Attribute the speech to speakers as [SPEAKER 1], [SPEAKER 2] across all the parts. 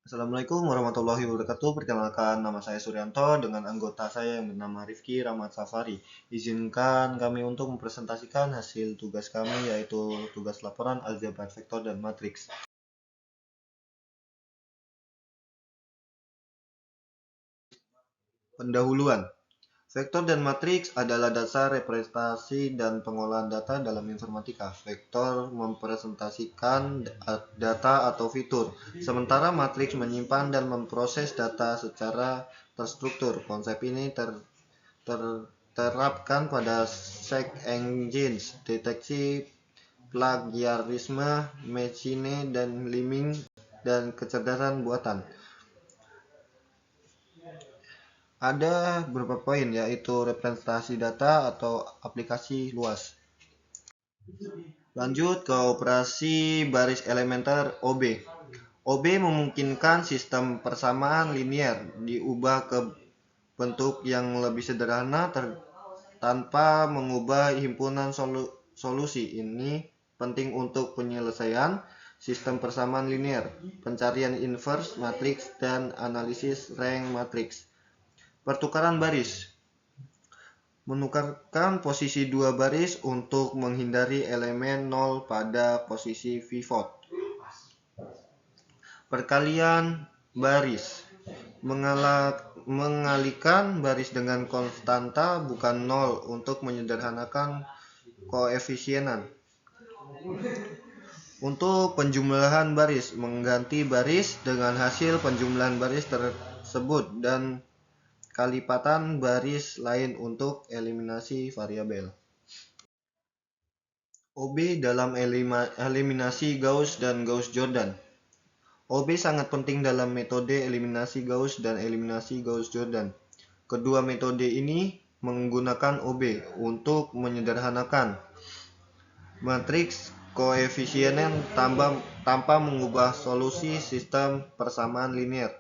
[SPEAKER 1] Assalamualaikum warahmatullahi wabarakatuh. Perkenalkan, nama saya Suryanto dengan anggota saya yang bernama Rifki Rahmat Safari. Izinkan kami untuk mempresentasikan hasil tugas kami, yaitu tugas laporan aljabar vektor dan matriks. Pendahuluan. Vektor dan matriks adalah dasar representasi dan pengolahan data dalam informatika. Vektor mempresentasikan data atau fitur, sementara matriks menyimpan dan memproses data secara terstruktur. Konsep ini terapkan pada search engines, deteksi plagiarisme, machine dan learning, dan kecerdasan buatan. Ada beberapa poin, yaitu representasi data atau aplikasi luas. Lanjut ke operasi baris elementer OB. OB memungkinkan sistem persamaan linear diubah ke bentuk yang lebih sederhana tanpa mengubah himpunan solusi. Ini penting untuk penyelesaian sistem persamaan linear, pencarian inverse matriks, dan analisis rank matriks. Pertukaran baris. Menukarkan posisi dua baris untuk menghindari elemen 0 pada posisi pivot. Perkalian baris. Mengalihkan baris dengan konstanta bukan 0 untuk menyederhanakan koefisienan. Untuk penjumlahan baris, mengganti baris dengan hasil penjumlahan baris tersebut dan kalipatan baris lain untuk eliminasi variabel. OB dalam eliminasi Gauss dan Gauss-Jordan. OB sangat penting dalam metode eliminasi Gauss dan eliminasi Gauss-Jordan. Kedua metode ini menggunakan OB untuk menyederhanakan matriks koefisien tanpa mengubah solusi sistem persamaan linear.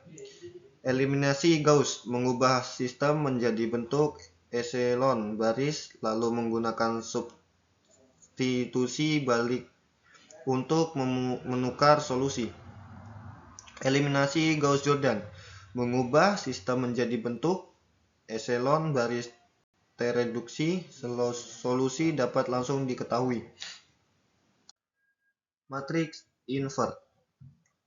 [SPEAKER 1] Eliminasi Gauss mengubah sistem menjadi bentuk eselon baris lalu menggunakan substitusi balik untuk menukar solusi. Eliminasi Gauss-Jordan mengubah sistem menjadi bentuk eselon baris tereduksi, solusi dapat langsung diketahui. Matriks invert.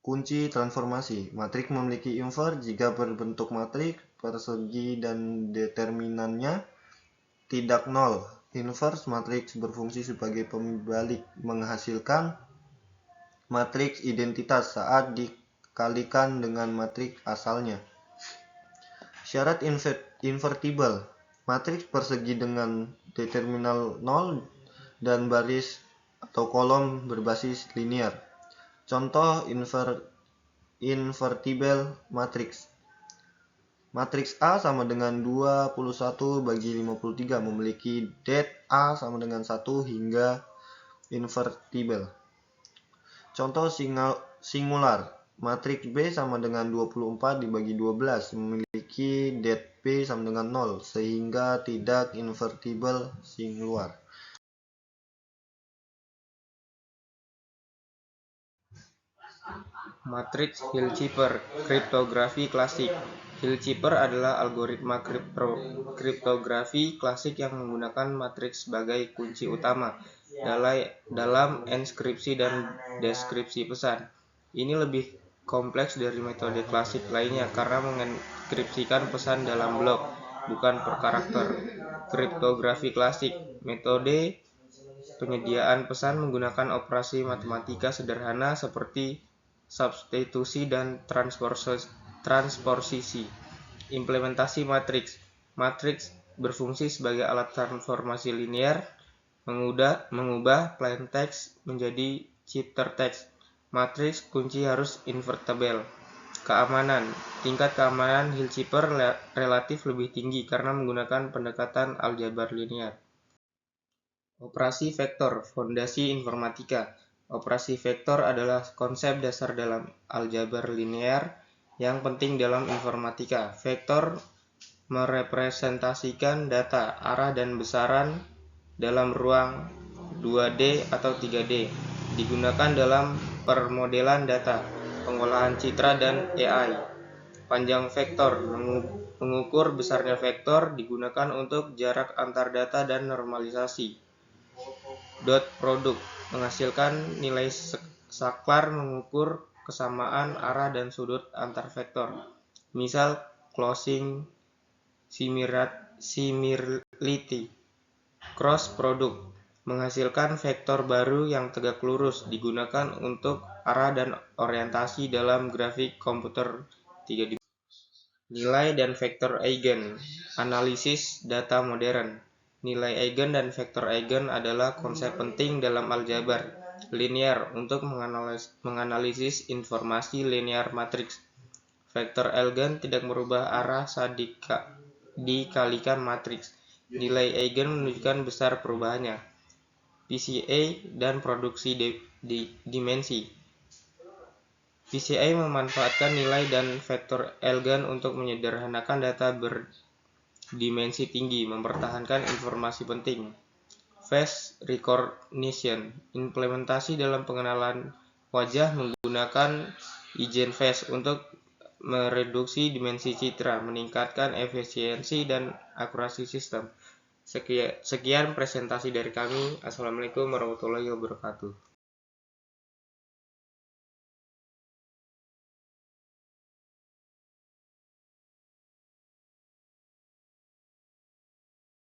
[SPEAKER 1] Kunci transformasi. Matriks memiliki invert jika berbentuk matriks persegi dan determinannya tidak nol. Inverse matriks berfungsi sebagai pembalik, menghasilkan matriks identitas saat dikalikan dengan matriks asalnya. Syarat invertible. Matriks persegi dengan determinal 0 dan baris atau kolom berbasis linear. Contoh invertible matriks. Matriks A sama dengan 21/53 memiliki det A sama dengan 1 hingga invertible. Contoh singular. Matriks B sama dengan 24/12 memiliki det B sama dengan 0 sehingga tidak invertible singular.
[SPEAKER 2] Matriks Hilschiper, kriptografi klasik. Hilschiper adalah algoritma kriptografi klasik yang menggunakan matriks sebagai kunci utama dalam enskripsi dan deskripsi pesan. Ini lebih kompleks dari metode klasik lainnya karena mengenkripsikan pesan dalam blok, bukan per karakter. Kriptografi klasik, metode penyediaan pesan menggunakan operasi matematika sederhana seperti substitusi dan transposisi. Implementasi matriks. Matriks berfungsi sebagai alat transformasi linear, mengubah plain text menjadi ciphertext. Matriks kunci harus invertible. Keamanan. Tingkat keamanan Hilschiper relatif lebih tinggi karena menggunakan pendekatan aljabar linear. Operasi vektor, fondasi informatika. Operasi vektor adalah konsep dasar dalam aljabar linear yang penting dalam informatika. Vektor merepresentasikan data, arah, dan besaran dalam ruang 2D atau 3D. Digunakan dalam permodelan data. pengolahan citra dan AI. Panjang vektor, mengukur besarnya vektor digunakan untuk jarak antar data dan normalisasi. Dot product, menghasilkan nilai saklar mengukur kesamaan arah dan sudut antar vektor. Misal closing similarity. Cross product, menghasilkan vektor baru yang tegak lurus digunakan untuk arah dan orientasi dalam grafik komputer 3 dimensi. Nilai dan vektor eigen, analisis data modern. Nilai eigen dan vektor eigen adalah konsep penting dalam aljabar linear untuk menganalisis informasi linear matriks. Vektor eigen tidak merubah arah saat dikalikan matriks. Nilai eigen menunjukkan besar perubahannya. PCA dan produksi dimensi. PCA memanfaatkan nilai dan vektor eigen untuk menyederhanakan data berdimensi tinggi, mempertahankan informasi penting. Face recognition, implementasi dalam pengenalan wajah menggunakan ijen face untuk mereduksi dimensi citra, meningkatkan efisiensi dan akurasi sistem. Sekian presentasi dari kami. Assalamualaikum warahmatullahi wabarakatuh.